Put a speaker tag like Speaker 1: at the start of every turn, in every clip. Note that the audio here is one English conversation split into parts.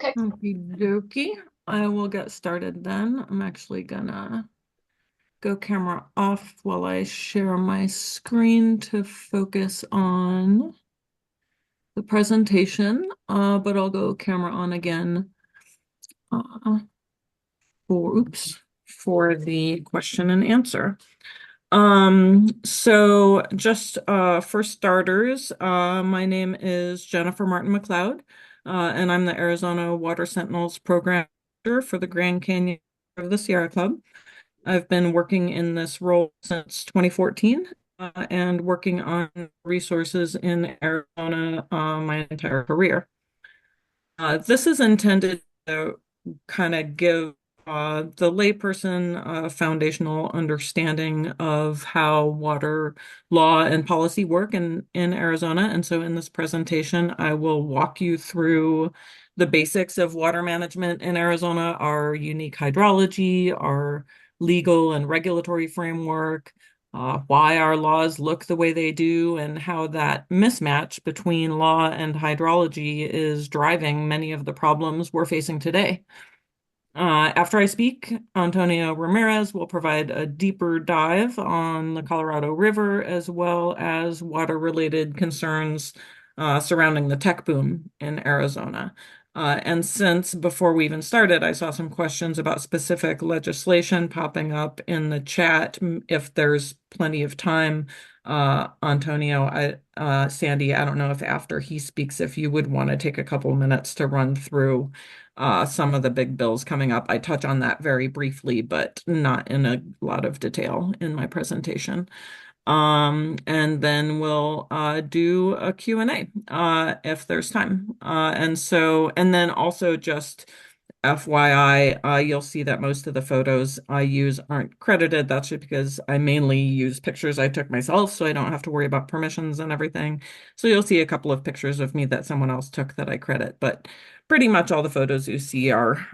Speaker 1: Okay.
Speaker 2: Okie dokie. I will get started then. I'm actually gonna go camera off while I share my screen to focus on the presentation, but I'll go camera on again uh, for the question and answer. So just for starters, my name is Jennifer Martin McLeod, and I'm the Arizona Water Sentinels program director for the Grand Canyon of the Sierra Club. I've been working in this role since 2014, and working on resources in Arizona, my entire career. This is intended to kind of give the layperson a foundational understanding of how water law and policy work in Arizona. And so in this presentation, I will walk you through the basics of water management in Arizona, our unique hydrology, our legal and regulatory framework, why our laws look the way they do, and how that mismatch between law and hydrology is driving many of the problems we're facing today. After I speak, Antonio Ramirez will provide a deeper dive on the Colorado River as well as water-related concerns surrounding the tech boom in Arizona. And since before we even started, I saw some questions about specific legislation popping up in the chat. If there's plenty of time, Antonio, Sandy, I don't know if after he speaks, if you would want to take a couple minutes to run through some of the big bills coming up. I touch on that very briefly, but not in a lot of detail in my presentation. And then we'll do a Q&A if there's time. And then also just FYI, you'll see that most of the photos I use aren't credited. That's just because I mainly use pictures I took myself, so I don't have to worry about permissions and everything. So you'll see a couple of pictures of me that someone else took that I credit, but pretty much all the photos you see are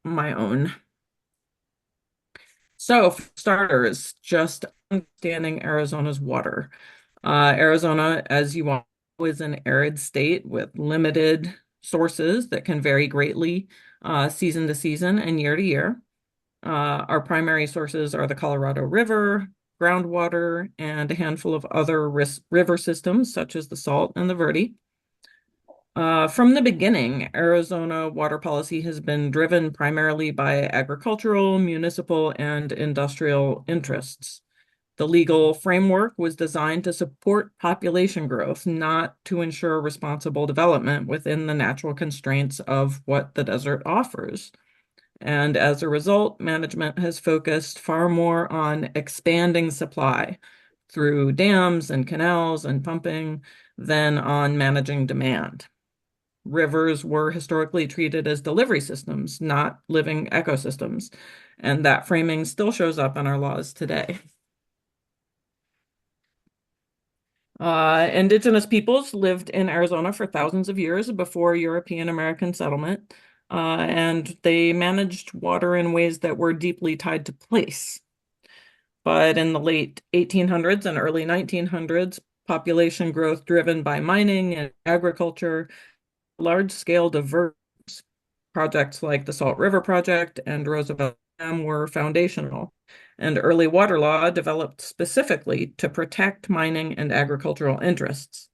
Speaker 2: my own. So for starters, just understanding Arizona's water. Arizona, as you all know, is an arid state with limited sources that can vary greatly season to season and year to year. Our primary sources are the Colorado River, groundwater, and a handful of other river systems, such as the Salt and the Verde. From the beginning, Arizona water policy has been driven primarily by agricultural, municipal, and industrial interests. The legal framework was designed to support population growth, not to ensure responsible development within the natural constraints of what the desert offers. And as a result, management has focused far more on expanding supply through dams and canals and pumping than on managing demand. Rivers were historically treated as delivery systems, not living ecosystems, and that framing still shows up in our laws today. Indigenous peoples lived in Arizona for thousands of years before European American settlement, and they managed water in ways that were deeply tied to place. But in the late 1800s and early 1900s, population growth driven by mining and agriculture, large-scale diverse projects like the Salt River Project and Roosevelt Dam were foundational, and early water law developed specifically to protect mining and agricultural interests.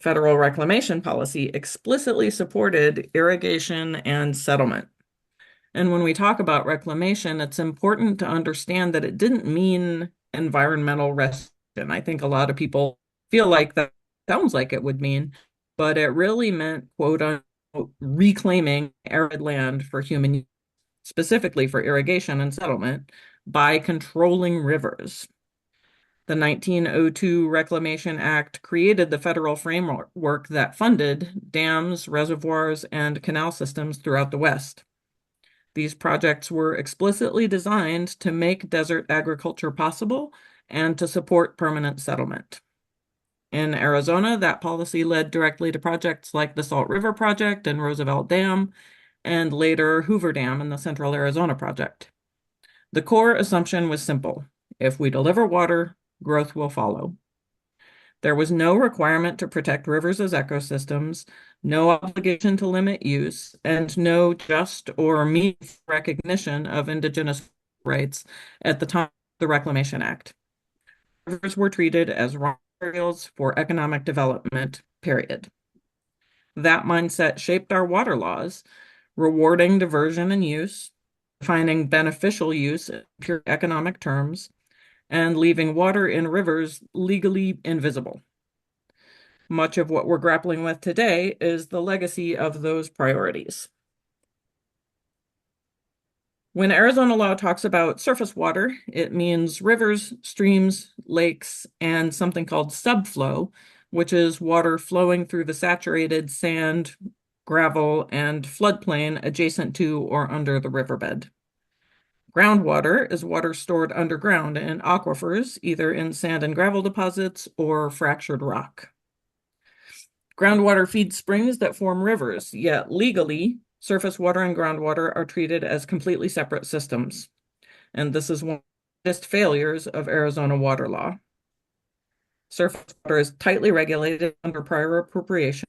Speaker 2: Federal reclamation policy explicitly supported irrigation and settlement. And when we talk about reclamation, it's important to understand that it didn't mean environmental restoration. I think a lot of people feel like that sounds like it would mean, but it really meant, quote unquote, reclaiming arid land for human use, specifically for irrigation and settlement, by controlling rivers. The 1902 Reclamation Act created the federal framework that funded dams, reservoirs, and canal systems throughout the West. These projects were explicitly designed to make desert agriculture possible and to support permanent settlement. In Arizona, that policy led directly to projects like the Salt River Project and Roosevelt Dam, and later Hoover Dam and the Central Arizona Project. The core assumption was simple. If we deliver water, growth will follow. There was no requirement to protect rivers as ecosystems, no obligation to limit use, and no just or meaningful recognition of indigenous rights at the time of the Reclamation Act. Rivers were treated as raw materials for economic development, period. That mindset shaped our water laws, rewarding diversion and use, defining beneficial use in pure economic terms, and leaving water in rivers legally invisible. Much of what we're grappling with today is the legacy of those priorities. When Arizona law talks about surface water, it means rivers, streams, lakes, and something called subflow, which is water flowing through the saturated sand, gravel, and floodplain adjacent to or under the riverbed. Groundwater is water stored underground in aquifers, either in sand and gravel deposits or fractured rock. Groundwater feeds springs that form rivers, yet legally, surface water and groundwater are treated as completely separate systems. And this is one of the biggest failures of Arizona water law. Surface water is tightly regulated under prior appropriation,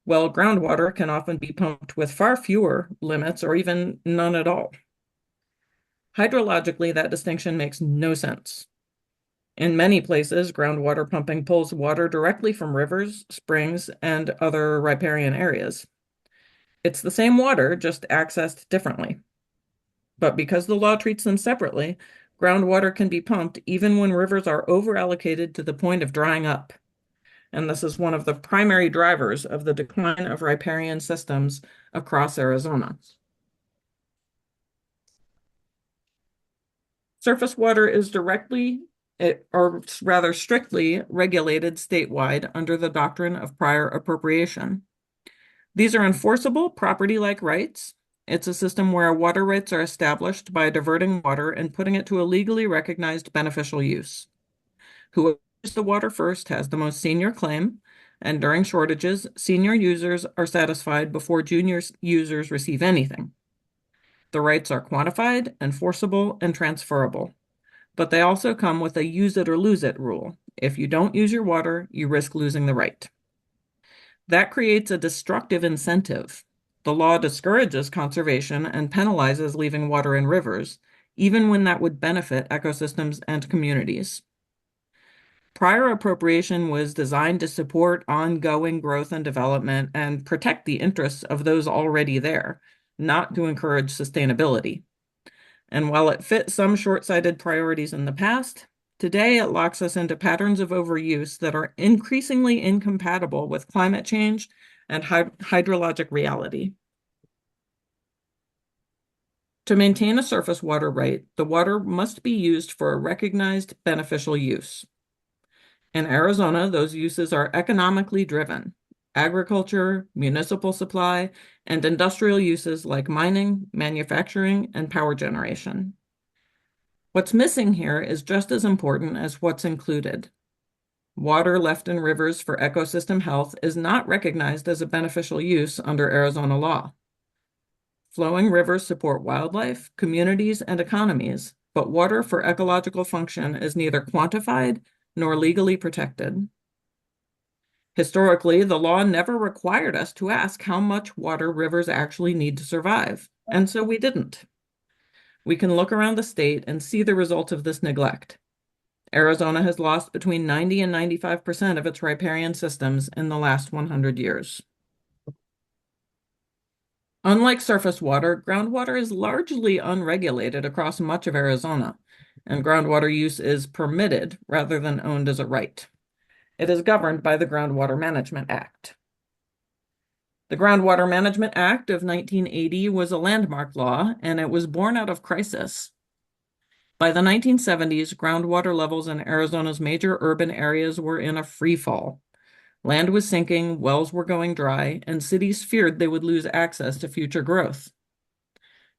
Speaker 2: while groundwater can often be pumped with far fewer limits or even none at all. Hydrologically, that distinction makes no sense. In many places, groundwater pumping pulls water directly from rivers, springs, and other riparian areas. It's the same water, just accessed differently. But because the law treats them separately, groundwater can be pumped even when rivers are overallocated to the point of drying up. And this is one of the primary drivers of the decline of riparian systems across Arizona. Surface water is or rather strictly regulated statewide under the doctrine of prior appropriation. These are enforceable property-like rights. It's a system where water rights are established by diverting water and putting it to a legally recognized beneficial use. Whoever uses the water first has the most senior claim, and during shortages, senior users are satisfied before junior users receive anything. The rights are quantified, enforceable, and transferable. But they also come with a use it or lose it rule. If you don't use your water, you risk losing the right. That creates a destructive incentive. The law discourages conservation and penalizes leaving water in rivers, even when that would benefit ecosystems and communities. Prior appropriation was designed to support ongoing growth and development and protect the interests of those already there, not to encourage sustainability. And while it fit some short-sighted priorities in the past, today it locks us into patterns of overuse that are increasingly incompatible with climate change and hydrologic reality. To maintain a surface water right, the water must be used for a recognized beneficial use. In Arizona, those uses are economically driven: agriculture, municipal supply, and industrial uses like mining, manufacturing, and power generation. What's missing here is just as important as what's included. Water left in rivers for ecosystem health is not recognized as a beneficial use under Arizona law. Flowing rivers support wildlife, communities, and economies, but water for ecological function is neither quantified nor legally protected. Historically, the law never required us to ask how much water rivers actually need to survive, and so we didn't. We can look around the state and see the results of this neglect. Arizona has lost between 90 and 95% of its riparian systems in the last 100 years. Unlike surface water, groundwater is largely unregulated across much of Arizona, and groundwater use is permitted rather than owned as a right. It is governed by the Groundwater Management Act. The Groundwater Management Act of 1980 was a landmark law, and it was born out of crisis. By the 1970s, groundwater levels in Arizona's major urban areas were in a free fall. Land was sinking, wells were going dry, and cities feared they would lose access to future growth.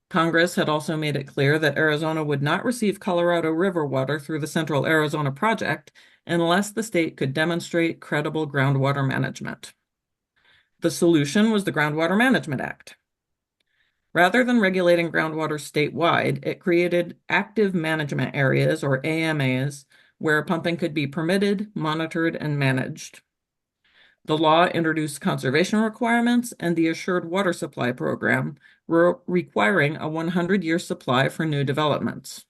Speaker 2: Congress had also made it clear that Arizona would not receive Colorado River water through the Central Arizona Project unless the state could demonstrate credible groundwater management. The solution was the Groundwater Management Act. Rather than regulating groundwater statewide, it created active management areas, or AMAs, where pumping could be permitted, monitored, and managed. The law introduced conservation requirements and the Assured Water Supply Program, requiring a 100-year supply for new developments.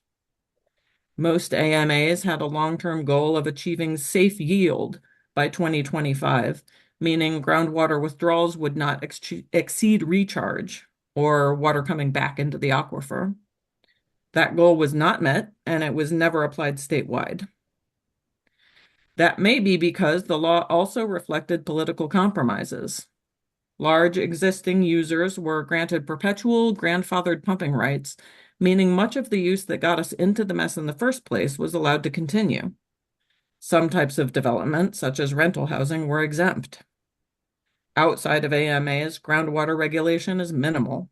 Speaker 2: Most AMAs had a long-term goal of achieving safe yield by 2025, meaning groundwater withdrawals would not exceed recharge or water coming back into the aquifer. That goal was not met, and it was never applied statewide. That may be because the law also reflected political compromises. Large existing users were granted perpetual grandfathered pumping rights, meaning much of the use that got us into the mess in the first place was allowed to continue. Some types of development, such as rental housing, were exempt. Outside of AMAs, groundwater regulation is minimal.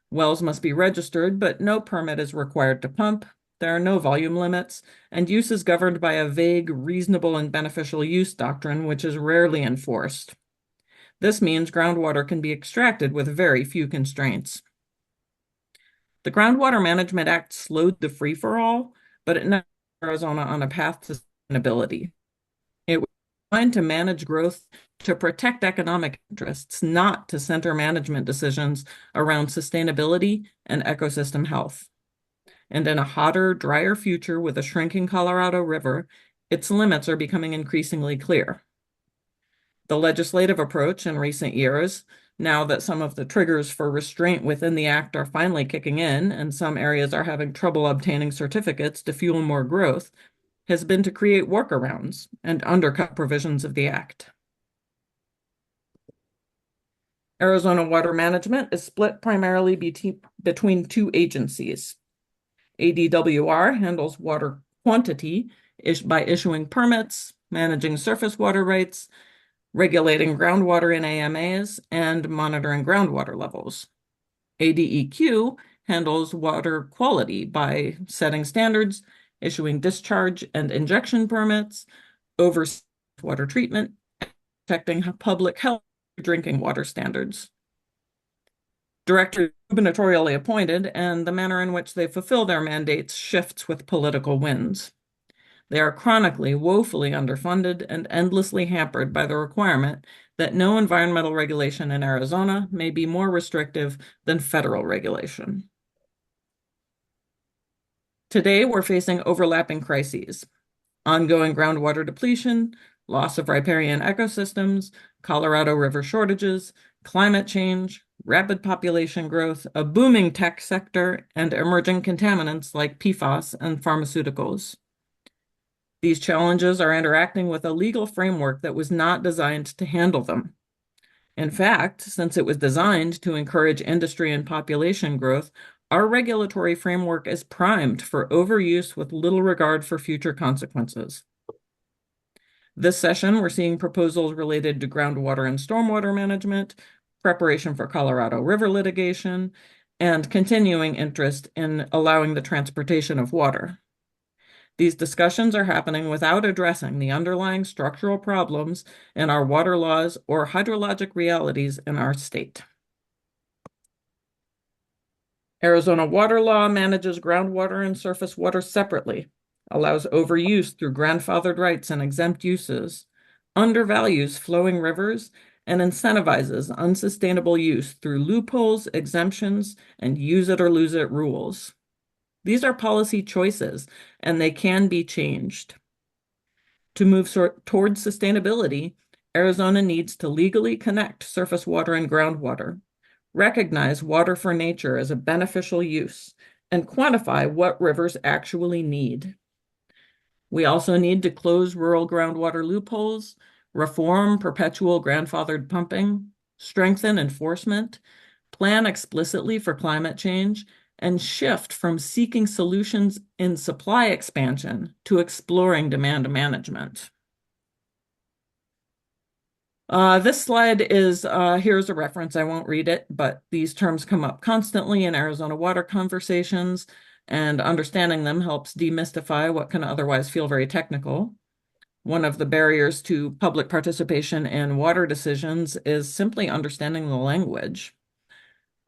Speaker 2: Wells must be registered, but no permit is required to pump. There are no volume limits, and use is governed by a vague, reasonable, and beneficial use doctrine, which is rarely enforced. This means groundwater can be extracted with very few constraints. The Groundwater Management Act slowed the free-for-all, but it never put Arizona on a path to sustainability. It was designed to manage growth to protect economic interests, not to center management decisions around sustainability and ecosystem health. And in a hotter, drier future with a shrinking Colorado River, its limits are becoming increasingly clear. The legislative approach in recent years, now that some of the triggers for restraint within the act are finally kicking in and some areas are having trouble obtaining certificates to fuel more growth, has been to create workarounds and undercut provisions of the act. Arizona Water Management is split primarily between two agencies. ADWR handles water quantity by issuing permits, managing surface water rights, regulating groundwater in AMAs, and monitoring groundwater levels. ADEQ handles water quality by setting standards, issuing discharge and injection permits, overseeing water treatment, and protecting public health drinking water standards. Directors are gubernatorially appointed, and the manner in which they fulfill their mandates shifts with political winds. They are chronically, woefully underfunded and endlessly hampered by the requirement that no environmental regulation in Arizona may be more restrictive than federal regulation. Today, we're facing overlapping crises: ongoing groundwater depletion, loss of riparian ecosystems, Colorado River shortages, climate change, rapid population growth, a booming tech sector, and emerging contaminants like PFAS and pharmaceuticals. These challenges are interacting with a legal framework that was not designed to handle them. In fact, since it was designed to encourage industry and population growth, our regulatory framework is primed for overuse with little regard for future consequences. This session, we're seeing proposals related to groundwater and stormwater management, preparation for Colorado River litigation, and continuing interest in allowing the transportation of water. These discussions are happening without addressing the underlying structural problems in our water laws or hydrologic realities in our state. Arizona water law manages groundwater and surface water separately, allows overuse through grandfathered rights and exempt uses, undervalues flowing rivers, and incentivizes unsustainable use through loopholes, exemptions, and use it or lose it rules. These are policy choices, and they can be changed. To move towards sustainability, Arizona needs to legally connect surface water and groundwater, recognize water for nature as a beneficial use, and quantify what rivers actually need. We also need to close rural groundwater loopholes, reform perpetual grandfathered pumping, strengthen enforcement, plan explicitly for climate change, and shift from seeking solutions in supply expansion to exploring demand management. This slide is, here's a reference. I won't read it, but these terms come up constantly in Arizona water conversations, and understanding them helps demystify what can otherwise feel very technical. One of the barriers to public participation in water decisions is simply understanding the language.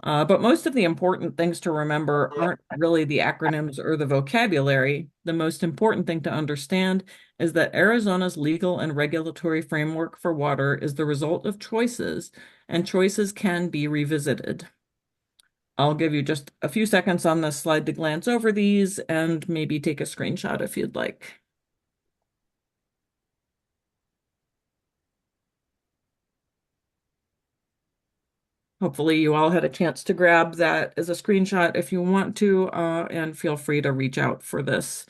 Speaker 2: But most of the important things to remember aren't really the acronyms or the vocabulary. The most important thing to understand is that Arizona's legal and regulatory framework for water is the result of choices, and choices can be revisited. I'll give you just a few seconds on this slide to glance over these and maybe take a screenshot if you'd like. Hopefully you all had a chance to grab that as a screenshot if you want to, and feel free to reach out for this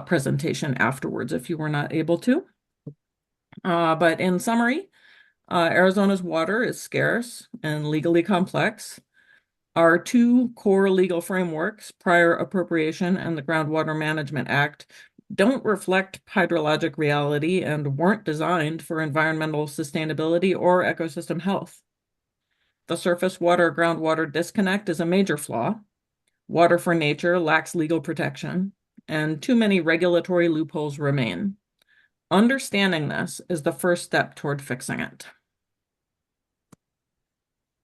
Speaker 2: presentation afterwards if you were not able to. But in summary, Arizona's water is scarce and legally complex. Our two core legal frameworks, prior appropriation and the Groundwater Management Act, don't reflect hydrologic reality and weren't designed for environmental sustainability or ecosystem health. The surface water-groundwater disconnect is a major flaw. Water for nature lacks legal protection, and too many regulatory loopholes remain. Understanding this is the first step toward fixing it.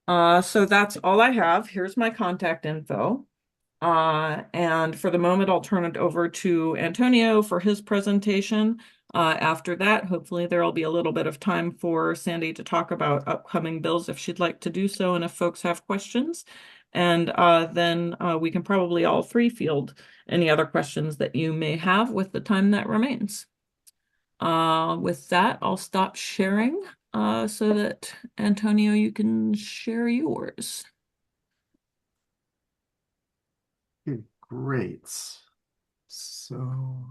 Speaker 2: So that's all I have. Here's my contact info. And for the moment, I'll turn it over to Antonio for his presentation. After that, hopefully there will be a little bit of time for Sandy to talk about upcoming bills if she'd like to do so, and if folks have questions. And then we can probably all three field any other questions that you may have with the time that remains. With that, I'll stop sharing so that Antonio, you can share yours.
Speaker 1: Okay, great. So,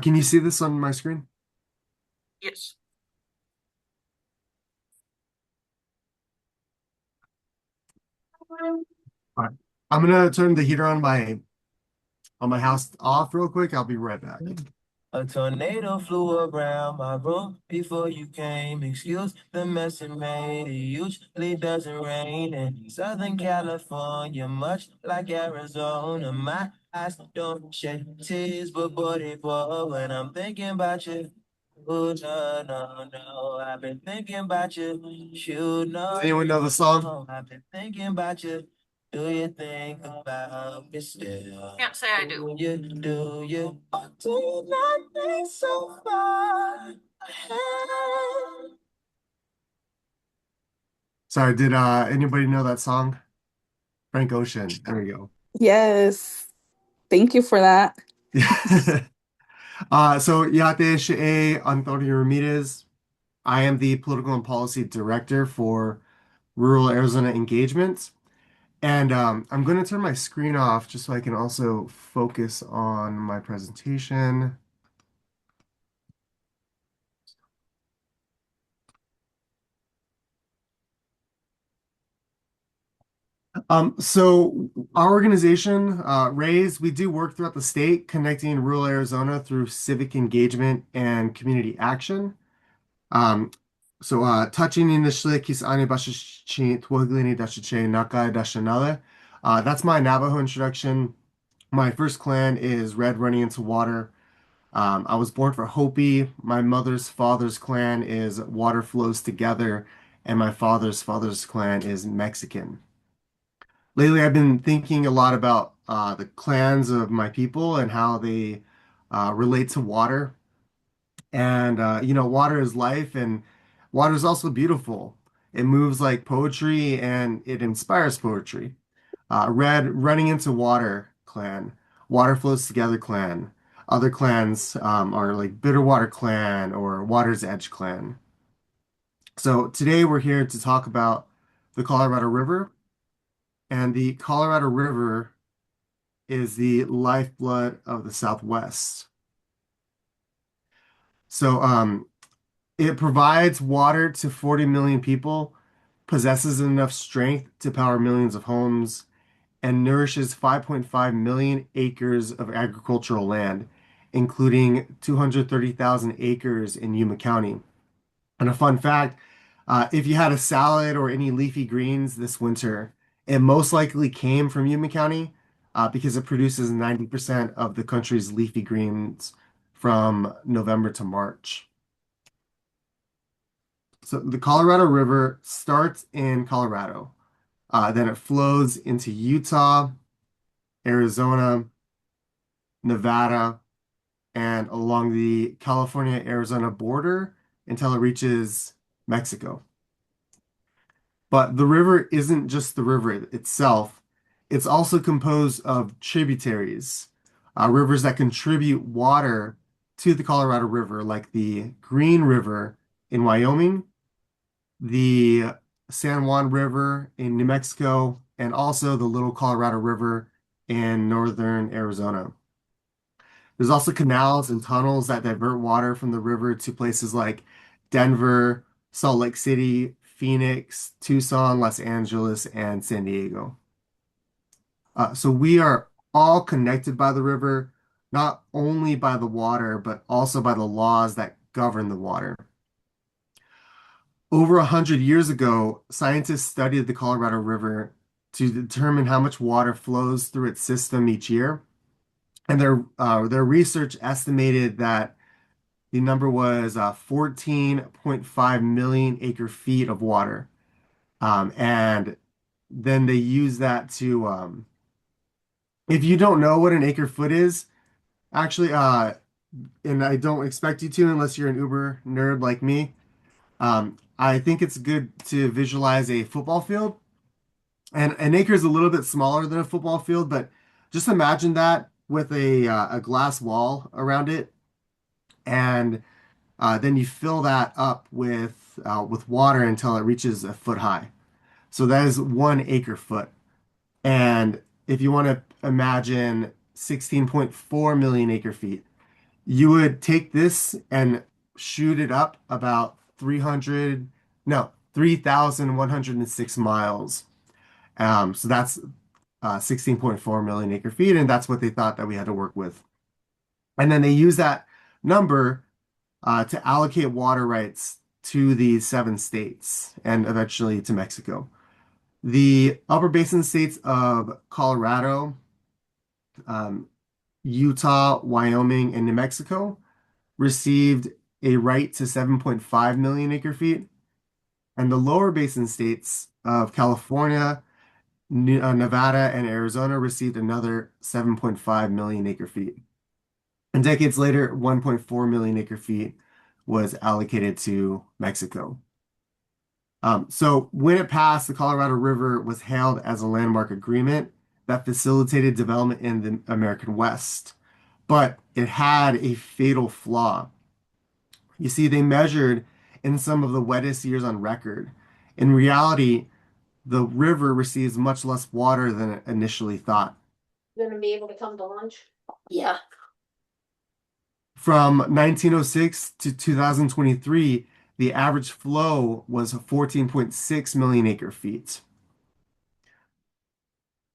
Speaker 1: can you see this on my screen?
Speaker 2: Yes.
Speaker 1: All right. I'm gonna turn the heater on my house off real quick. I'll be right back.
Speaker 3: A tornado flew around my room before you came. Excuse the mess it made. It usually doesn't rain in Southern California, much like Arizona. My eyes don't shed tears, but body pour when I'm thinking about you. Oh, no, no, no. I've been thinking about you. You know.
Speaker 1: Does anyone know the song?
Speaker 3: I've been thinking about you. Do you think about me still?
Speaker 2: Can't say I do.
Speaker 3: Do you, or do you not think so far ahead?
Speaker 1: Sorry, did anybody know that song? Frank Ocean. There we go.
Speaker 4: Yes. Thank you for that.
Speaker 1: So Yate She'e Antonio Ramirez. I am the Political and Policy Director for Rural Arizona Engagement. And I'm going to turn my screen off just so I can also focus on my presentation. So our organization, RAISE, we do work throughout the state connecting rural Arizona through civic engagement and community action. Um, touching initially Kisane Bashichi Twoglini Dashiche Nakai Dashanale. That's my Navajo introduction. My first clan is Red Running into Water. I was born for Hopi. My mother's father's clan is Water Flows Together, and my father's father's clan is Mexican. Lately, I've been thinking a lot about the clans of my people and how they relate to water. And, water is life, and water is also beautiful. It moves like poetry and it inspires poetry. Red Running into Water clan, Water Flows Together clan. Other clans are like Bitterwater clan or Water's Edge clan. So today we're here to talk about the Colorado River. And the Colorado River is the lifeblood of the Southwest. So it provides water to 40 million people, possesses enough strength to power millions of homes, and nourishes 5.5 million acres of agricultural land, including 230,000 acres in Yuma County. And a fun fact, if you had a salad or any leafy greens this winter It most likely came from Yuma County because it produces 90% of the country's leafy greens from November to March. So the Colorado River starts in Colorado. Then it flows into Utah, Arizona, Nevada, and along the California-Arizona border until it reaches Mexico. But the river isn't just the river itself, it's also composed of tributaries, rivers that contribute water to the Colorado River, like the Green River in Wyoming, the San Juan River in New Mexico, and also the Little Colorado River in northern Arizona. There's also canals and tunnels that divert water from the river to places like Denver, Salt Lake City, Phoenix, Tucson, Los Angeles, and San Diego. So we are all connected by the river, not only by the water, but also by the laws that govern the water. Over 100 years ago, scientists studied the Colorado River to determine how much water flows through its system each year. And their research estimated that the number was 14.5 million acre feet of water. And then they use that to, if you don't know what an acre foot is, actually, and I don't expect you to unless you're an Uber nerd like me, I think it's good to visualize a football field. And an acre is a little bit smaller than a football field, but just imagine that with a glass wall around it, and then you fill that up with water until it reaches a foot high. So that is 1 acre foot. And if you want to imagine 16.4 million acre feet, you would take this and shoot it up about 3,106 miles. So that's 16.4 million acre feet, and that's what they thought that we had to work with. And then they use that number to allocate water rights to the 7 states and eventually to Mexico. The upper basin states of Colorado, um, Utah, Wyoming, and New Mexico received a right to 7.5 million acre feet, and the lower basin states of California, Nevada, and Arizona received another 7.5 million acre feet. And decades later, 1.4 million acre feet was allocated to Mexico. So when it passed, the Colorado River was hailed as a landmark agreement that facilitated development in the American West. But it had a fatal flaw. You see, they measured in some of the wettest years on record. In reality, the river receives much less water than initially thought.
Speaker 5: Gonna be able to come to lunch? Yeah.
Speaker 1: From 1906 to 2023, the average flow was 14.6 million acre feet.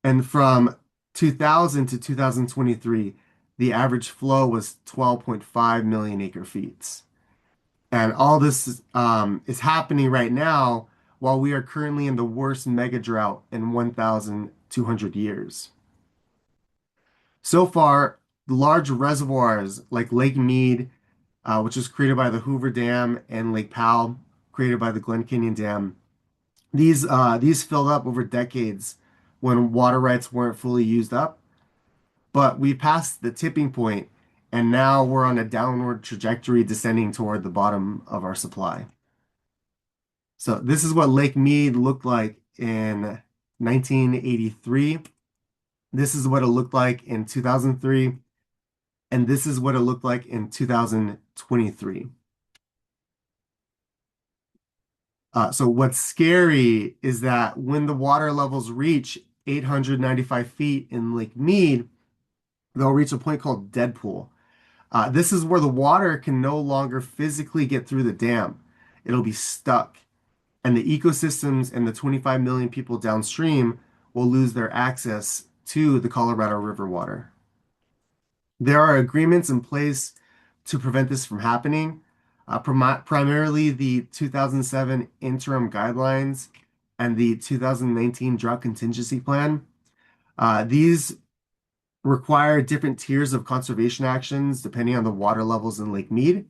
Speaker 1: And from 2000 to 2023, the average flow was 12.5 million acre feet. And all this is happening right now while we are currently in the worst mega drought in 1,200 years. So far, the large reservoirs like Lake Mead, which was created by the Hoover Dam, and Lake Powell, created by the Glen Canyon Dam, these filled up over decades when water rights weren't fully used up. But we passed the tipping point, and now we're on a downward trajectory descending toward the bottom of our supply. So this is what Lake Mead looked like in 1983. This is what it looked like in 2003. And this is what it looked like in 2023. So what's scary is that when the water levels reach 895 feet in Lake Mead, they'll reach a point called dead pool. This is where the water can no longer physically get through the dam. It'll be stuck. And the ecosystems and the 25 million people downstream will lose their access to the Colorado River water. There are agreements in place to prevent this from happening, primarily the 2007 interim guidelines and the 2019 Drought Contingency Plan. These require different tiers of conservation actions depending on the water levels in Lake Mead.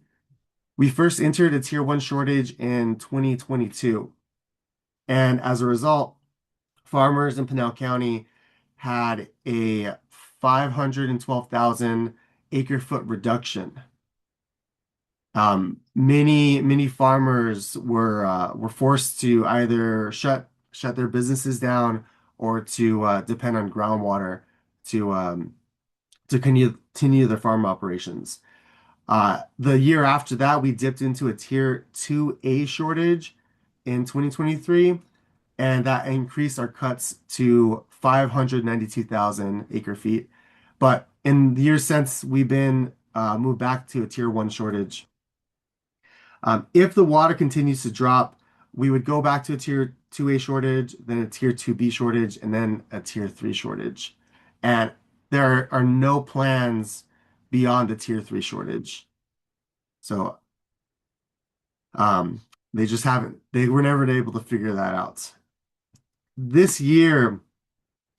Speaker 1: We first entered a Tier 1 shortage in 2022, and as a result, farmers in Pinal County had a 512,000 acre foot reduction. Many farmers were forced to either shut their businesses down or to depend on groundwater to continue their farm operations. The year after that, we dipped into a Tier 2A shortage in 2023, and that increased our cuts to 592,000 acre feet. But in the years since, we've been moved back to a Tier 1 shortage. If the water continues to drop, we would go back to a Tier 2A shortage, then a Tier 2B shortage, and then a Tier 3 shortage. And there are no plans beyond the Tier 3 shortage. So they just haven't, they were never able to figure that out. This year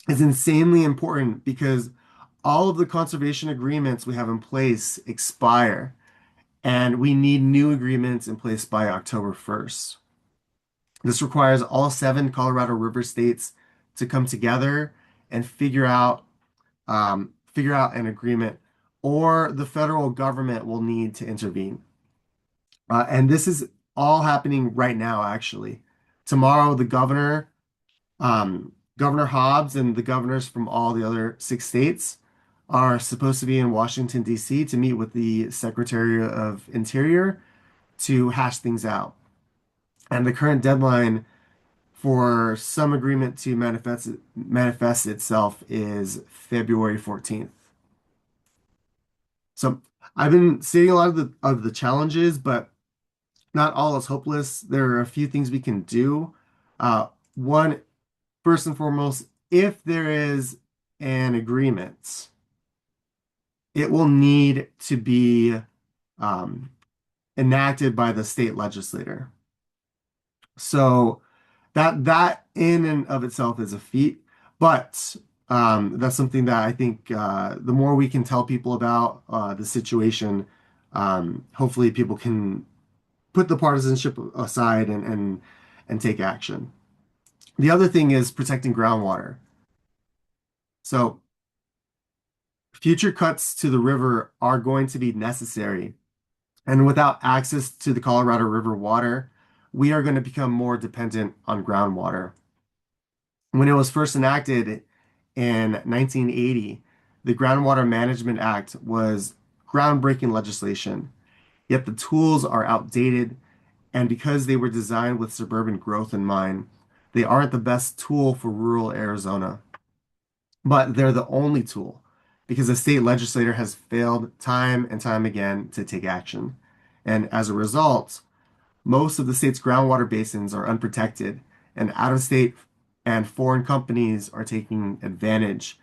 Speaker 1: is insanely important because all of the conservation agreements we have in place expire, and we need new agreements in place by October 1st. This requires all 7 Colorado River states to come together and figure out an agreement, or the federal government will need to intervene. And this is all happening right now, actually. Tomorrow, Governor Hobbs and the governors from all the other 6 states are supposed to be in Washington, D.C. to meet with the Secretary of Interior to hash things out. And the current deadline for some agreement to manifest itself is February 14th. So I've been seeing a lot of the challenges, but not all is hopeless. There are a few things we can do. One, first and foremost, if there is an agreement, it will need to be enacted by the state legislator. So that in and of itself is a feat, but that's something that I think the more we can tell people about the situation, hopefully people can put the partisanship aside and take action. The other thing is protecting groundwater. So future cuts to the river are going to be necessary. And without access to the Colorado River water, we are going to become more dependent on groundwater. When it was first enacted in 1980, the Groundwater Management Act was groundbreaking legislation, yet the tools are outdated, and because they were designed with suburban growth in mind, they aren't the best tool for rural Arizona. But they're the only tool because the state legislator has failed time and time again to take action. And as a result, most of the state's groundwater basins are unprotected, and out-of-state and foreign companies are taking advantage.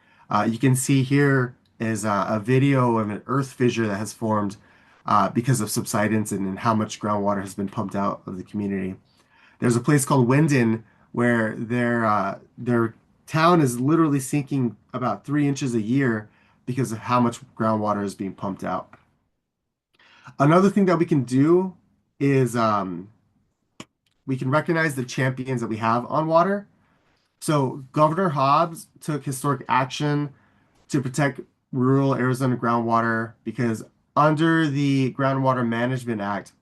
Speaker 1: You can see here is a video of an earth fissure that has formed because of subsidence and how much groundwater has been pumped out of the community. There's a place called Winden where their town is literally sinking about 3 inches a year because of how much groundwater is being pumped out. Another thing that we can do is we can recognize the champions that we have on water. So Governor Hobbs took historic action to protect rural Arizona groundwater because under the Groundwater Management Act,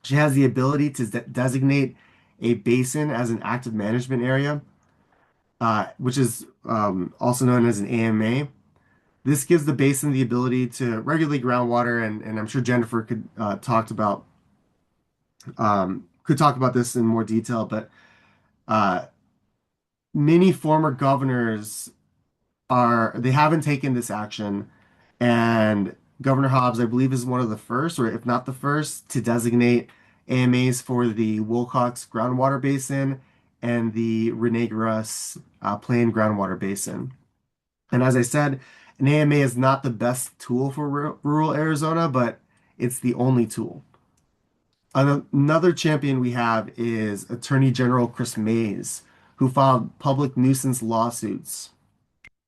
Speaker 1: she has the ability to designate a basin as an active management area, which is also known as an AMA. This gives the basin the ability to regulate groundwater, and I'm sure Jennifer could talk about this in more detail. But many former governors they haven't taken this action, and Governor Hobbs, I believe, is one of the first, or if not the first, to designate AMAs for the Wilcox groundwater basin and the Rene Gross Plain groundwater basin. And as I said, an AMA is not the best tool for rural Arizona, but it's the only tool. Another champion we have is Attorney General Chris Mays, who filed public nuisance lawsuits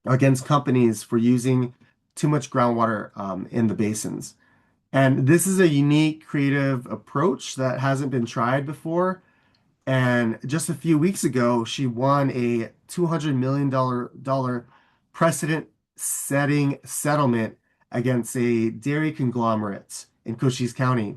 Speaker 1: against companies for using too much groundwater in the basins. And this is a unique, creative approach that hasn't been tried before. And just a few weeks ago, she won a $200 million precedent-setting settlement against a dairy conglomerate in Cochise County.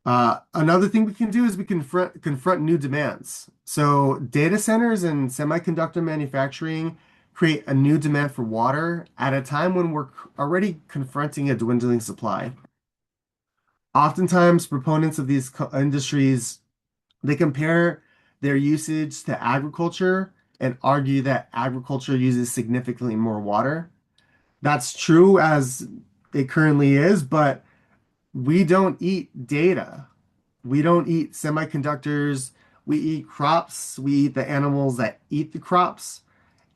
Speaker 1: Another thing we can do is we confront new demands. So data centers and semiconductor manufacturing create a new demand for water at a time when we're already confronting a dwindling supply. Oftentimes, proponents of these industries, they compare their usage to agriculture and argue that agriculture uses significantly more water. That's true as it currently is, but we don't eat data. We don't eat semiconductors. We eat crops. We eat the animals that eat the crops.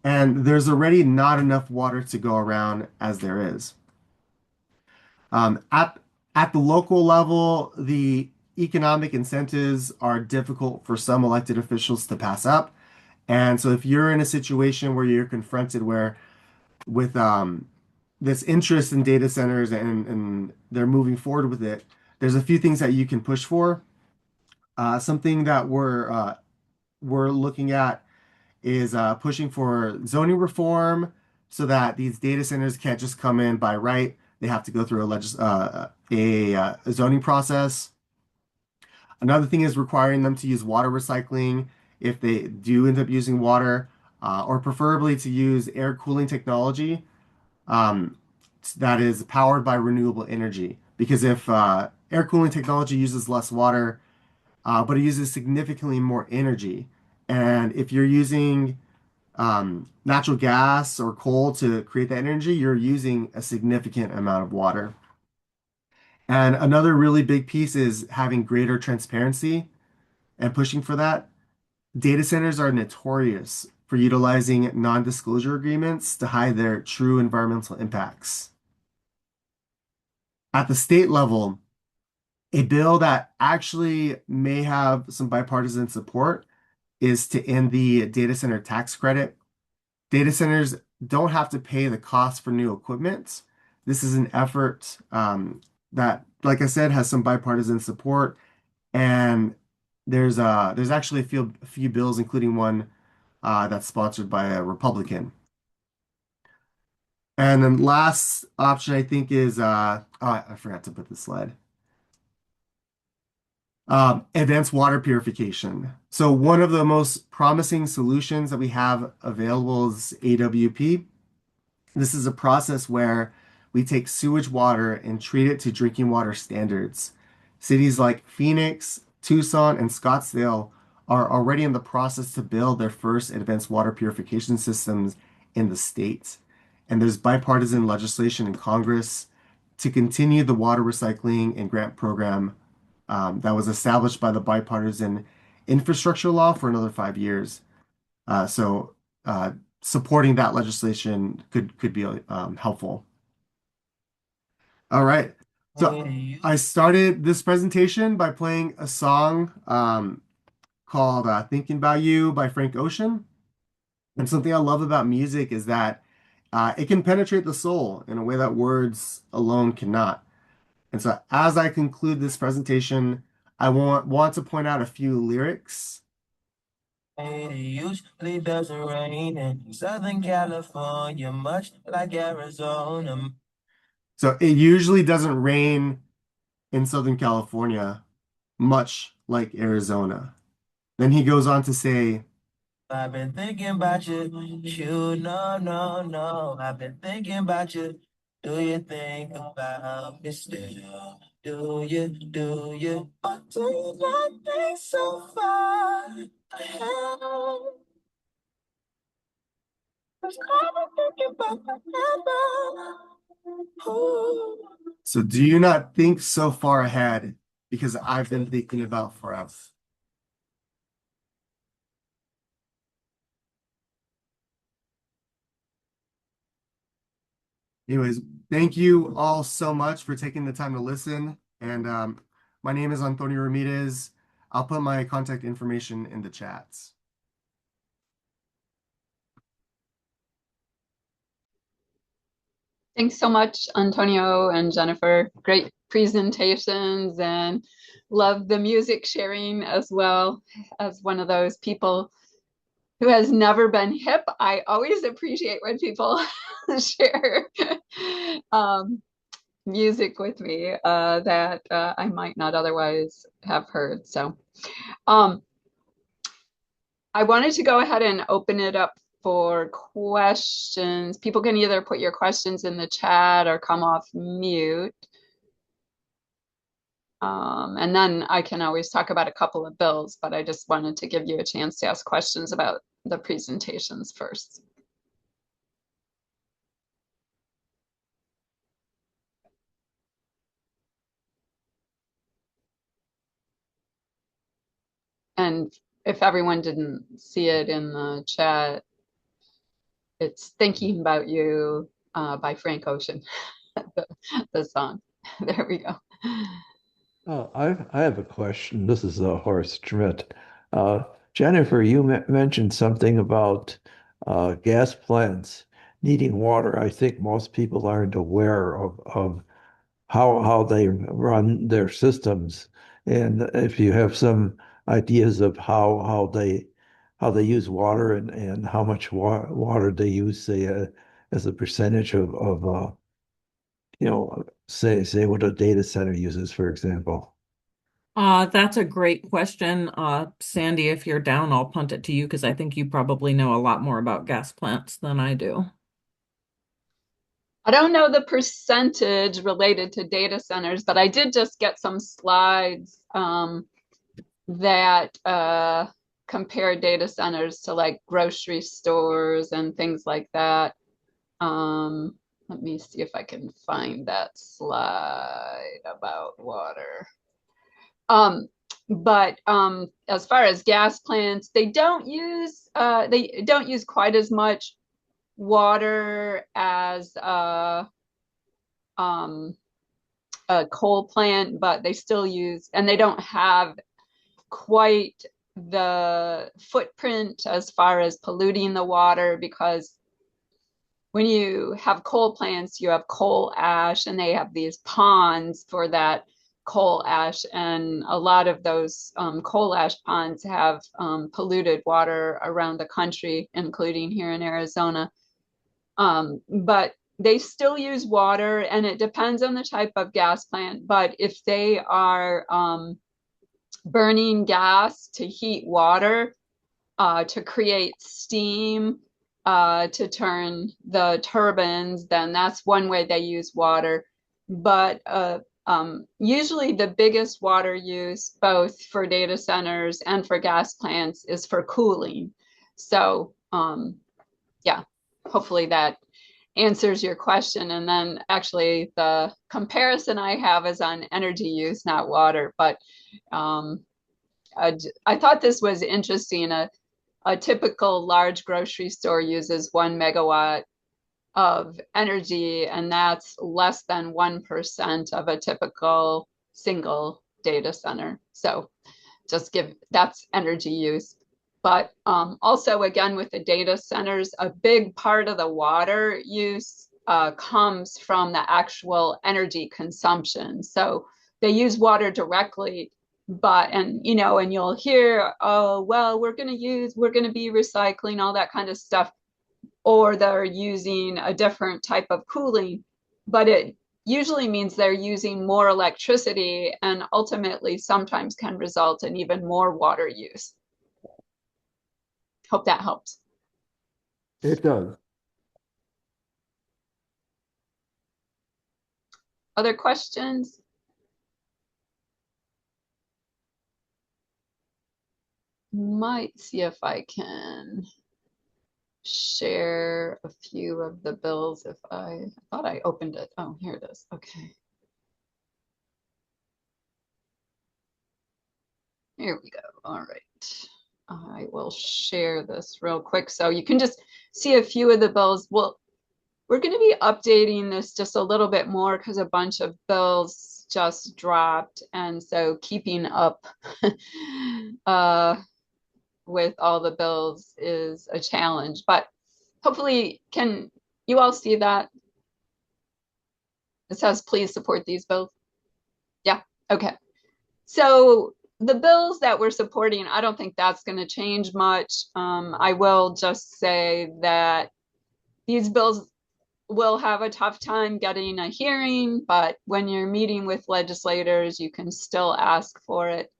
Speaker 1: And there's already not enough water to go around as there is. Um, at, at the local level, the economic incentives are difficult for some elected officials to pass up. And so if you're in a situation where you're confronted with this interest in data centers and they're moving forward with it, there's a few things that you can push for. Something that we're looking at is pushing for zoning reform so that these data centers can't just come in by right. They have to go through a zoning process. Another thing is requiring them to use water recycling if they do end up using water, or preferably to use air cooling technology um, that is powered by renewable energy. Because if air cooling technology uses less water, but it uses significantly more energy. And if you're using natural gas or coal to create that energy, you're using a significant amount of water. And another really big piece is having greater transparency and pushing for that. Data centers are notorious for utilizing non-disclosure agreements to hide their true environmental impacts. At the state level, a bill that actually may have some bipartisan support is to end the data center tax credit. Data centers don't have to pay the cost for new equipment. This is an effort that, like I said, has some bipartisan support, and there's actually a few bills, including one that's sponsored by a Republican. And then last option I think is oh, I forgot to put this slide. Advanced water purification. So one of the most promising solutions that we have available is AWP. This is a process where we take sewage water and treat it to drinking water standards. Cities like Phoenix, Tucson, and Scottsdale are already in the process to build their first advanced water purification systems in the state. And there's bipartisan legislation in Congress to continue the water recycling and grant program that was established by the bipartisan infrastructure law for another 5 years. So supporting that legislation could be helpful. All right. So I started this presentation by playing a song called Thinking About You by Frank Ocean. And something I love about music is that it can penetrate the soul in a way that words alone cannot. And so as I conclude this presentation, I want to point out a few lyrics.
Speaker 3: It usually doesn't rain in Southern California, much like Arizona.
Speaker 1: So it usually doesn't rain in Southern California, much like Arizona. Then he goes on to say,
Speaker 3: I've been thinking about you, no, no, no. I've been thinking about you. Do you think about me still? Do you? Or do you not think so far ahead? Cause I've been thinking about forever. Ooh.
Speaker 1: so do you not think so far ahead because I've been thinking about forever. Anyways, thank you all so much for taking the time to listen. And my name is Antonio Ramirez. I'll put my contact information in the chats.
Speaker 6: Thanks so much, Antonio and Jennifer. Great presentations, and love the music sharing as well. As one of those people who has never been hip, I always appreciate when people share music with me that I might not otherwise have heard. So I wanted to go ahead and open it up for questions. People can either put your questions in the chat or come off mute. And then I can always talk about a couple of bills, but I just wanted to give you a chance to ask questions about the presentations first. And if everyone didn't see it in the chat, it's Thinking About You by Frank Ocean, the song. There we go.
Speaker 7: Oh, I have a question. This is Horace Schmidt. Jennifer, you mentioned something about gas plants needing water. I think most people aren't aware of how they run their systems, and if you have some ideas of how they use water and how much water they use, say as a percentage of say what a data center uses, for example.
Speaker 2: That's a great question. Sandy, if you're down, I'll punt it to you because I think you probably know a lot more about gas plants than I do.
Speaker 6: I don't know the percentage related to data centers, but I did just get some slides that compare data centers to like grocery stores and things like that. Let me see if I can find that slide about water. But as far as gas plants, they don't use quite as much water as a coal plant, but they still use, and they don't have quite the footprint as far as polluting the water, because when you have coal plants, you have coal ash, and they have these ponds for that coal ash, and a lot of those coal ash ponds have polluted water around the country, including here in Arizona. But they still use water, and it depends on the type of gas plant. But if they are burning gas to heat water, to create steam, to turn the turbines, then that's one way they use water. But usually the biggest water use, both for data centers and for gas plants, is for cooling. So yeah, hopefully that answers your question. And then actually the comparison I have is on energy use, not water. But I thought this was interesting. A typical large grocery store uses 1 megawatt of energy, and that's less than 1% of a typical single data center. So that's energy use. But also, again, with the data centers, a big part of the water use comes from the actual energy consumption. So they use water directly, and you'll hear, oh, well, we're going to be recycling, all that kind of stuff, or they're using a different type of cooling, but it usually means they're using more electricity, and ultimately sometimes can result in even more water use. Hope that helps.
Speaker 7: It does.
Speaker 6: Other questions? Might see if I can share a few of the bills. If I thought I opened it. Oh, here it is. Okay. Here we go. All right. I will share this real quick so you can just see a few of the bills. Well, we're going to be updating this just a little bit more because a bunch of bills just dropped. And so keeping up with all the bills is a challenge, but hopefully, can you all see that? It says, please support these bills. Yeah, okay. So the bills that we're supporting, I don't think that's going to change much. I will just say that these bills will have a tough time getting a hearing, but when you're meeting with legislators, you can still ask for it.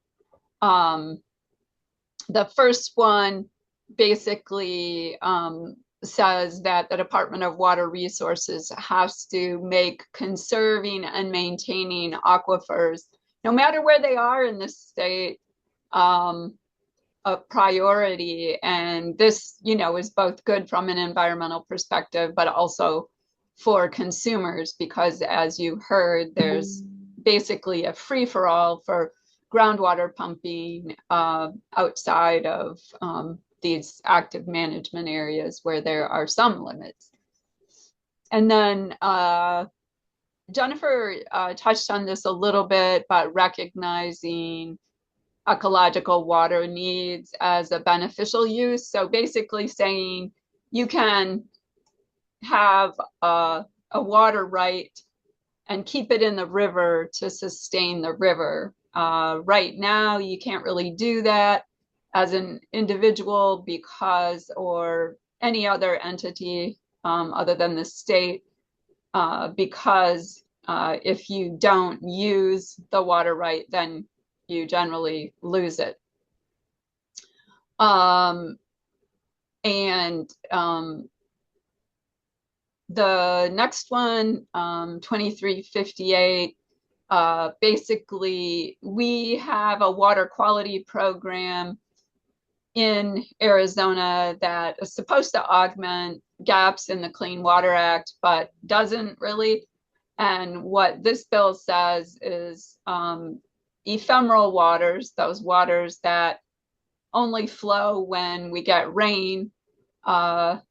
Speaker 6: The first one basically says that the Department of Water Resources has to make conserving and maintaining aquifers, no matter where they are in the state, a priority. And this, is both good from an environmental perspective, but also for consumers, because as you heard, there's basically a free-for-all for groundwater pumping outside of these active management areas where there are some limits. And then Jennifer touched on this a little bit, but recognizing ecological water needs as a beneficial use. So basically saying you can have a water right and keep it in the river to sustain the river. Right now, you can't really do that as an individual or any other entity other than the state, because if you don't use the water right, then you generally lose it. The next one, 2358, basically we have a water quality program in Arizona that is supposed to augment gaps in the Clean Water Act, but doesn't really. And what this bill says is ephemeral waters, those waters that only flow when we get rain, are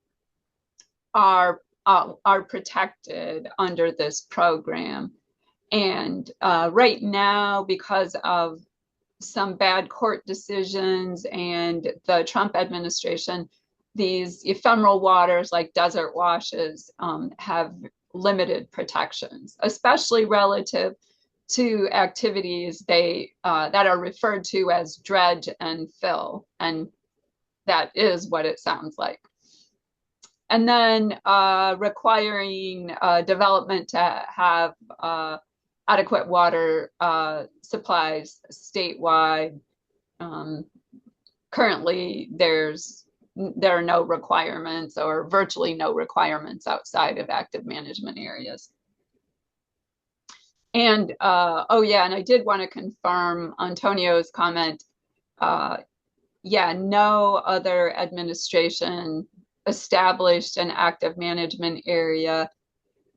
Speaker 6: protected under this program. And right now, because of some bad court decisions and the Trump administration, these ephemeral waters like desert washes have limited protections, especially relative to activities that are referred to as dredge and fill. And that is what it sounds like. And then requiring development to have adequate water supplies statewide. Currently, there are no requirements or virtually no requirements outside of active management areas. And and I did want to confirm Antonio's comment. No other administration established an active management area.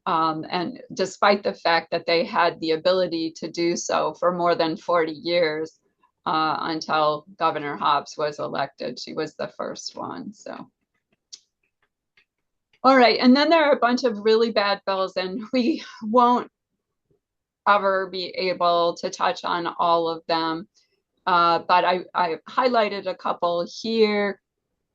Speaker 6: And despite the fact that they had the ability to do so for more than 40 years, until Governor Hobbs was elected, she was the first one. So, all right. And then there are a bunch of really bad bills, and we won't ever be able to touch on all of them. But I highlighted a couple here.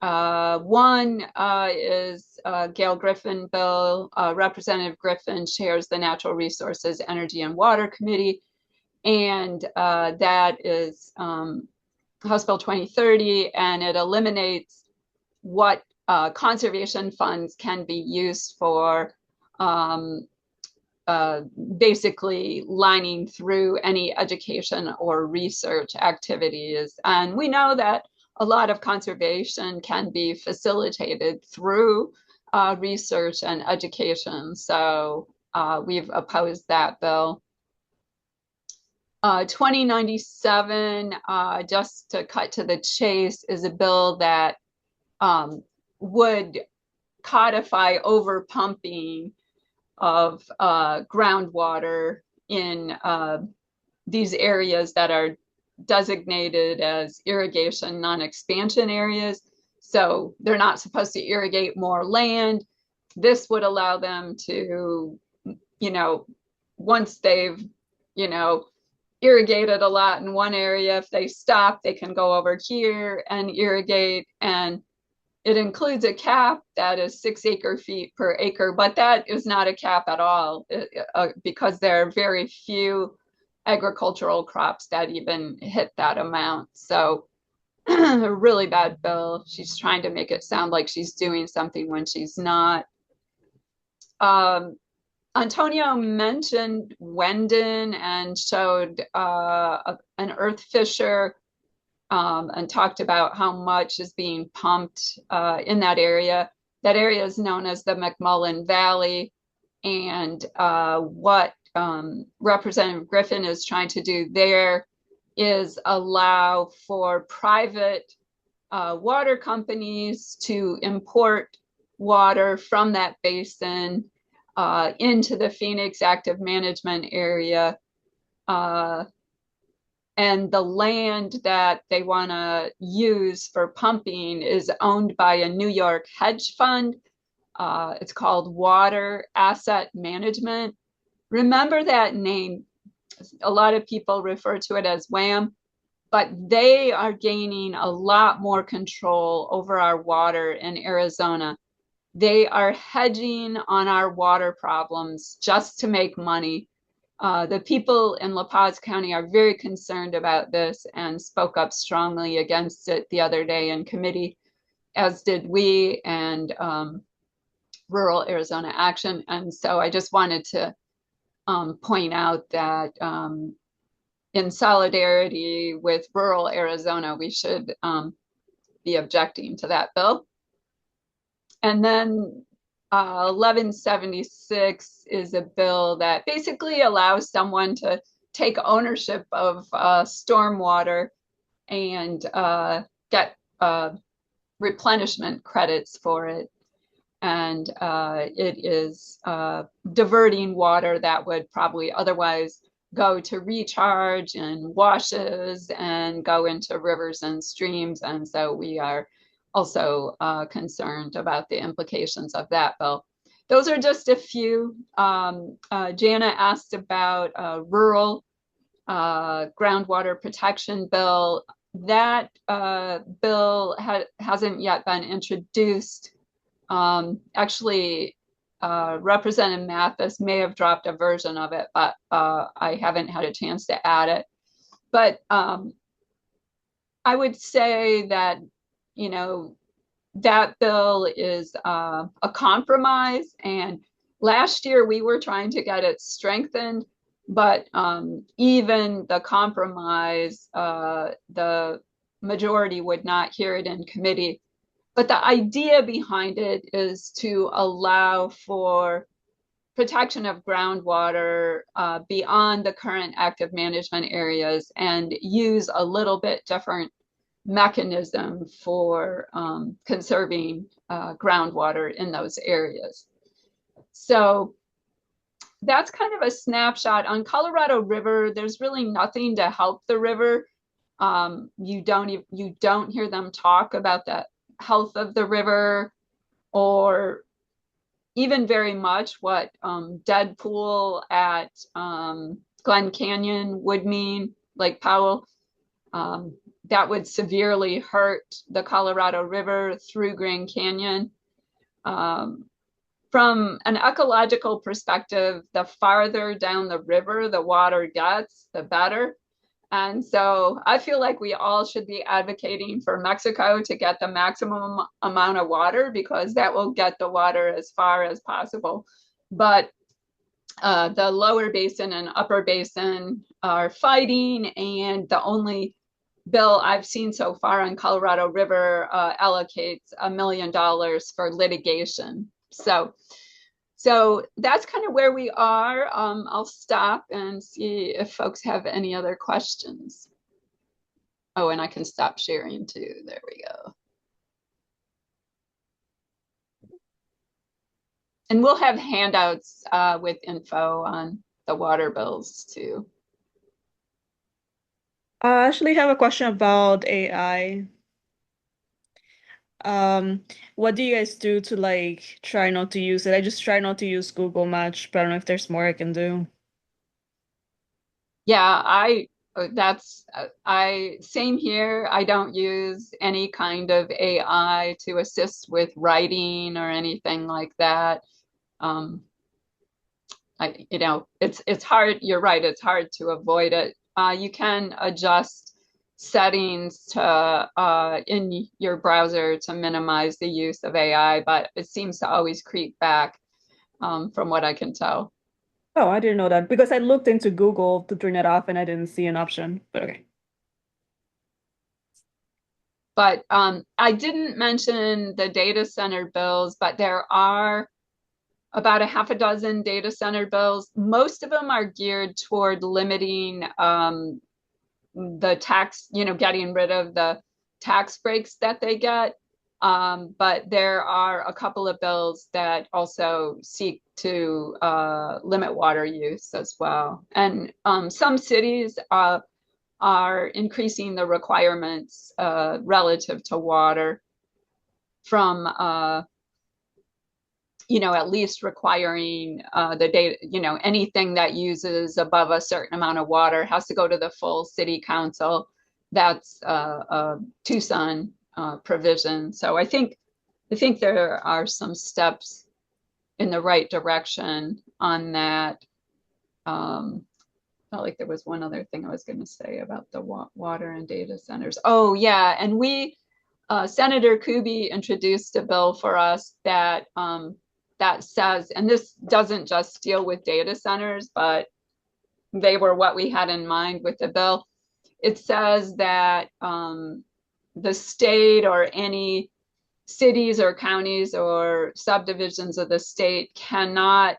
Speaker 6: One is Gail Griffin bill. Representative Griffin chairs the Natural Resources, Energy, and Water Committee. And that is House Bill 2030, and it eliminates what conservation funds can be used for, basically lining through any education or research activities. And we know that a lot of conservation can be facilitated through research and education. So we've opposed that bill. 2097, just to cut to the chase, is a bill that would codify overpumping of groundwater in these areas that are designated as irrigation non-expansion areas. So they're not supposed to irrigate more land. This would allow them to, once they've you know, irrigated a lot in one area. If they stop, they can go over here and irrigate. And it includes a cap that is 6 acre-feet per acre, but that is not a cap at all because there are very few agricultural crops that even hit that amount. So a really bad bill. She's trying to make it sound like she's doing something when she's not. Antonio mentioned Wendon and showed an earth fissure and talked about how much is being pumped in that area. That area is known as the McMullen Valley. And what Representative Griffin is trying to do there is allow for private water companies to import water from that basin into the Phoenix Active Management Area. And the land that they want to use for pumping is owned by a New York hedge fund. It's called Water Asset Management. Remember that name. A lot of people refer to it as WAM, but they are gaining a lot more control over our water in Arizona. They are hedging on our water problems just to make money. The people in La Paz County are very concerned about this and spoke up strongly against it the other day in committee, as did we and Rural Arizona Action. And so I just wanted to point out that in solidarity with rural Arizona, we should be objecting to that bill. And then 1176 is a bill that basically allows someone to take ownership of stormwater and get replenishment credits for it. And it is diverting water that would probably otherwise go to recharge and washes and go into rivers and streams. And so we are also concerned about the implications of that bill. Those are just a few. Jana asked about a rural groundwater protection bill. That bill hasn't yet been introduced. Actually, Representative Mathis may have dropped a version of it, but I haven't had a chance to add it. But I would say that, you know, that bill is a compromise. And last year we were trying to get it strengthened, but even the compromise, the majority would not hear it in committee. But the idea behind it is to allow for protection of groundwater beyond the current active management areas and use a little bit different mechanism for conserving groundwater in those areas. So that's kind of a snapshot. On Colorado River, there's really nothing to help the river. You don't hear them talk about the health of the river or even very much what dead pool at Glen Canyon would mean, Lake Powell. That would severely hurt the Colorado River through Grand Canyon. From an ecological perspective, the farther down the river the water gets, the better. And so I feel like we all should be advocating for Mexico to get the maximum amount of water because that will get the water as far as possible. But the lower basin and upper basin are fighting, and the only bill I've seen so far on Colorado River allocates $1 million for litigation. So that's kind of where we are. I'll stop and see if folks have any other questions. Oh, and I can stop sharing too. There we go. And we'll have handouts with info on the water bills too.
Speaker 4: I actually have a question about AI. What do you guys do to like try not to use it? I just try not to use Google much, but I don't know if there's more I can do.
Speaker 6: Yeah, same here. I don't use any kind of AI to assist with writing or anything like that. Um, it's hard. You're right. It's hard to avoid it. You can adjust settings in your browser to minimize the use of AI, but it seems to always creep back, from what I can tell.
Speaker 4: Oh, I didn't know that because I looked into Google to turn it off and I didn't see an option. But okay.
Speaker 6: But I didn't mention the data center bills, but there are about a half a dozen data center bills. Most of them are geared toward limiting the tax, getting rid of the tax breaks that they get. But there are a couple of bills that also seek to limit water use as well. And some cities are increasing the requirements relative to water from at least requiring the data, anything that uses above a certain amount of water has to go to the full city council. That's a Tucson provision. So I think there are some steps in the right direction on that. Felt like there was one other thing I was going to say about the water and data centers. Oh yeah, and Senator Kuby introduced a bill for us that says, and this doesn't just deal with data centers, but they were what we had in mind with the bill. It says that the state or any cities or counties or subdivisions of the state cannot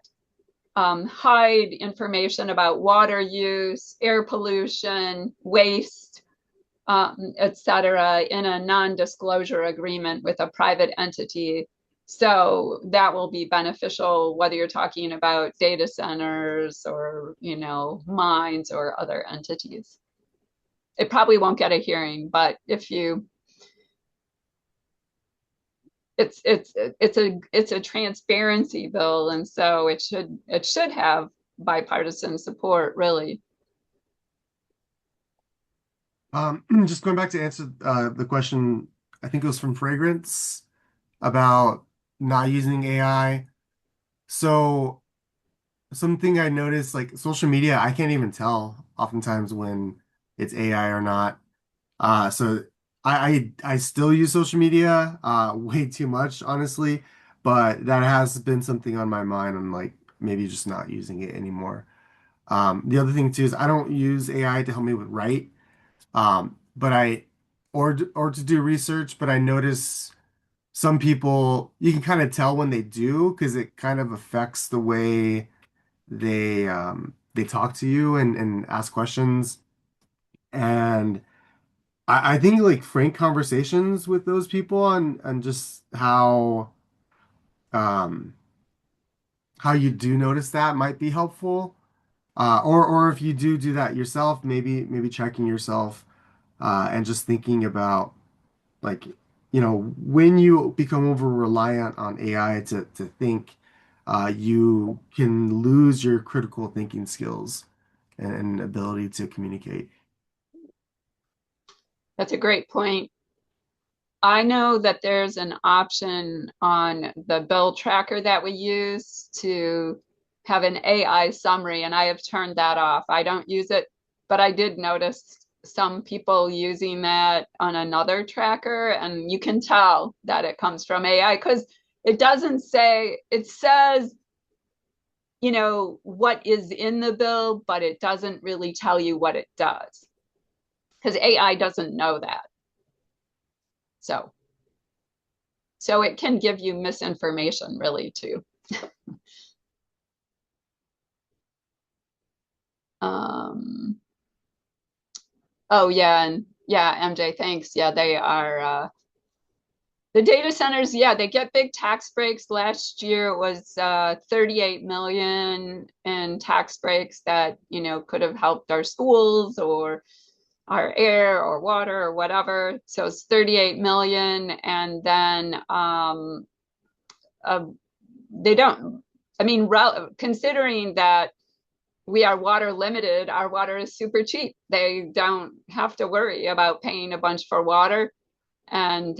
Speaker 6: hide information about water use, air pollution, waste, etc., in a non-disclosure agreement with a private entity. So that will be beneficial whether you're talking about data centers or, mines or other entities. It probably won't get a hearing, but it's a transparency bill, and so it should have bipartisan support, really.
Speaker 1: Just going back to answer the question, I think it was from Fragrance about not using AI. So something I noticed, like social media, I can't even tell oftentimes when it's AI or not. So I still use social media way too much, honestly, but that has been something on my mind. I'm like maybe just not using it anymore. The other thing too is I don't use AI to help me with write, but or to do research, but I notice some people you can kind of tell when they do because it kind of affects the way they talk to you and ask questions. And I think like frank conversations with those people and just um how you do notice that might be helpful. Or if you do that yourself, maybe checking yourself and just thinking about like when you become over reliant on AI to think, you can lose your critical thinking skills and ability to communicate.
Speaker 6: That's a great point. I know that there's an option on the bill tracker that we use to have an AI summary, and I have turned that off. I don't use it, but I did notice some people using that on another tracker, and you can tell that it comes from AI because it doesn't say, it says, what is in the bill, but it doesn't really tell you what it does because AI doesn't know that. So it can give you misinformation really too. Oh yeah, and yeah, MJ, thanks. Yeah, they are the data centers, yeah, they get big tax breaks. Last year it was 38 million in tax breaks that, could have helped our schools or our air or water or whatever. So it's 38 million. And then they don't, I mean, considering that we are water limited. Our water is super cheap. They don't have to worry about paying a bunch for water. And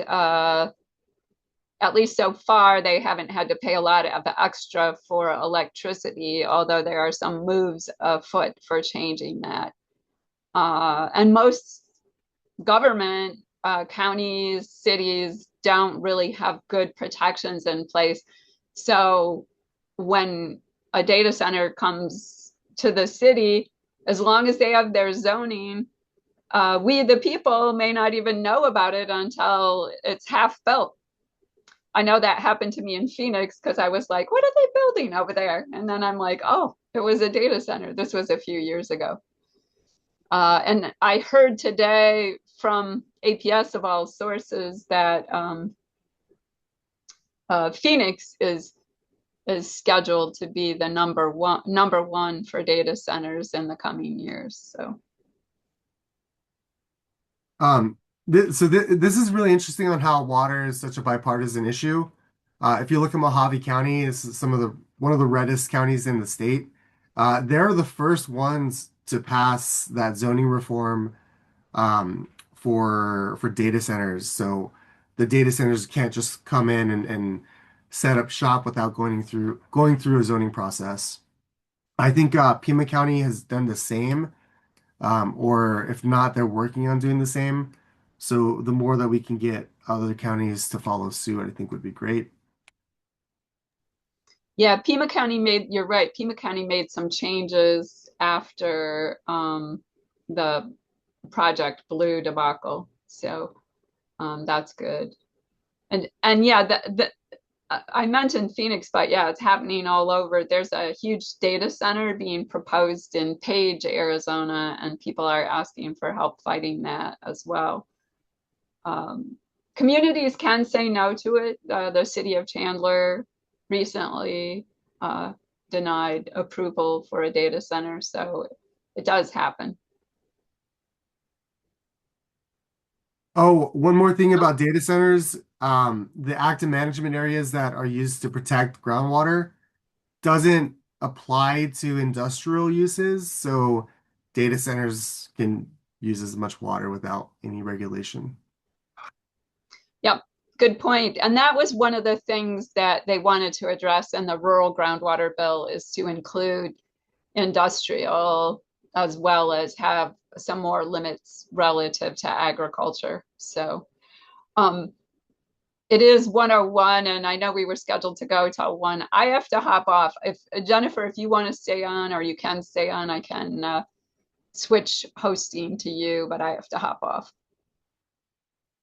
Speaker 6: at least so far, they haven't had to pay a lot of extra for electricity, although there are some moves afoot for changing that. And most government, counties, cities don't really have good protections in place. So when a data center comes to the city, as long as they have their zoning, we, the people, may not even know about it until it's half built. I know that happened to me in Phoenix because I was like, what are they building over there? And then I'm like, oh, it was a data center. This was a few years ago. And I heard today from APS of all sources that Phoenix is scheduled to be the number one for data centers in the coming years. So
Speaker 1: this is really interesting on how water is such a bipartisan issue. If you look at Mojave County, this is one of the reddest counties in the state. They're the first ones to pass that zoning reform for data centers. So the data centers can't just come in and set up shop without going through a zoning process. I think Pima County has done the same, or if not, they're working on doing the same. So the more that we can get other counties to follow suit, I think would be great.
Speaker 6: yeah, Pima County you're right, Pima County made some changes after the Project Blue debacle. So that's good. And yeah, I mentioned Phoenix, but yeah, it's happening all over. There's a huge data center being proposed in Page, Arizona, and people are asking for help fighting that as well. Communities can say no to it. The city of Chandler recently denied approval for a data center, so it does happen.
Speaker 1: Oh, one more thing about data centers. The active management areas that are used to protect groundwater doesn't apply to industrial uses, so data centers can use as much water without any regulation.
Speaker 6: Yep, good point. And that was one of the things that they wanted to address in the rural groundwater bill, is to include industrial as well as have some more limits relative to agriculture. So it is 1:01, and I know we were scheduled to go till 1. I have to hop off. If Jennifer, if you want to stay on, or you can stay on, I can switch hosting to you, but I have to hop off.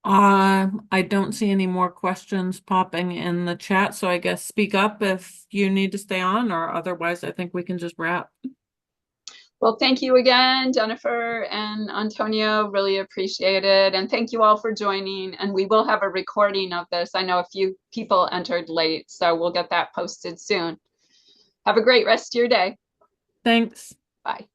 Speaker 2: I don't see any more questions popping in the chat, so I guess speak up if you need to stay on, or otherwise I think we can just wrap.
Speaker 6: Well, thank you again, Jennifer and Antonio, really appreciate it. And thank you all for joining, and we will have a recording of this. I know a few people entered late, so we'll get that posted soon. Have a great rest of your day.
Speaker 2: Thanks.
Speaker 6: Bye.